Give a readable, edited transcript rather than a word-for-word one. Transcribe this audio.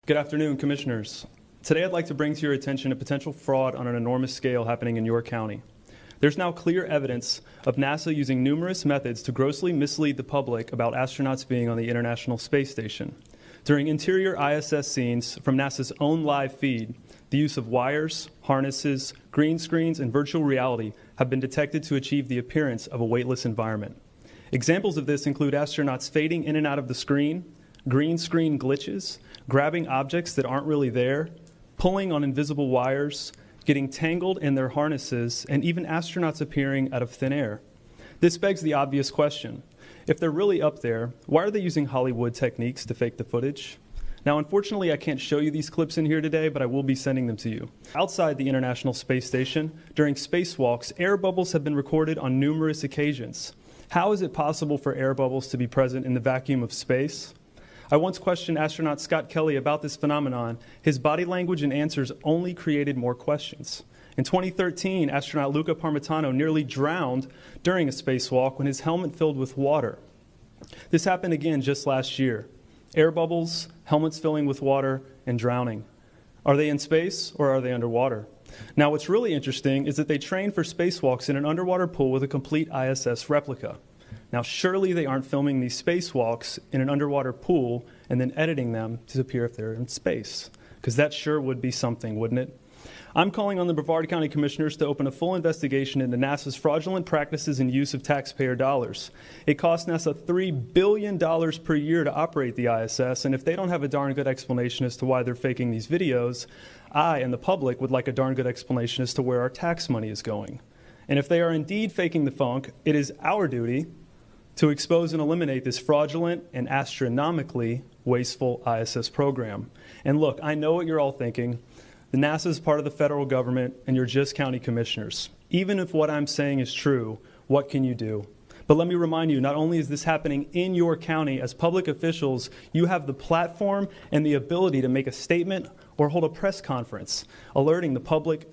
Good afternoon, Commissioners. Today I'd like to bring to your attention a potential fraud on an enormous scale happening in your county. There's now clear evidence of NASA using numerous methods to grossly mislead the public about astronauts being on the International Space Station. During interior ISS scenes from NASA's own live feed, the use of wires, harnesses, green screens, and virtual reality have been detected to achieve the appearance of a weightless environment. Examples of this include astronauts fading in and out of the screen, green screen glitches, grabbing objects that aren't really there, pulling on invisible wires, getting tangled in their harnesses, and even astronauts appearing out of thin air. This begs the obvious question. If they're really up there, why are they using Hollywood techniques to fake the footage? Now, unfortunately, I can't show you these clips in here today, but I will be sending them to you. Outside the International Space Station, during spacewalks, air bubbles have been recorded on numerous occasions. How is it possible for air bubbles to be present in the vacuum of space? I once questioned astronaut Scott Kelly about this phenomenon. His body language and answers only created more questions. In 2013, astronaut Luca Parmitano nearly drowned during a spacewalk when his helmet filled with water. This happened again just last year. Air bubbles, helmets filling with water, and drowning. Are they in space or are they underwater? Now, what's really interesting is that they trained for spacewalks in an underwater pool with a complete ISS replica. Now, surely they aren't filming these spacewalks in an underwater pool and then editing them to appear if they're in space, because that sure would be something, wouldn't it? I'm calling on the Brevard County Commissioners to open a full investigation into NASA's fraudulent practices and use of taxpayer dollars. It costs NASA $3 billion per year to operate the ISS, and if they don't have a darn good explanation as to why they're faking these videos, I and the public would like a darn good explanation as to where our tax money is going. And if they are indeed faking the funk, it is our duty to expose and eliminate this fraudulent and astronomically wasteful ISS program. And look, I know what you're all thinking. The NASA is part of the federal government, and you're just county commissioners. Even if what I'm saying is true, what can you do? But let me remind you, not only is this happening in your county, as public officials, you have the platform and the ability to make a statement or hold a press conference, alerting the public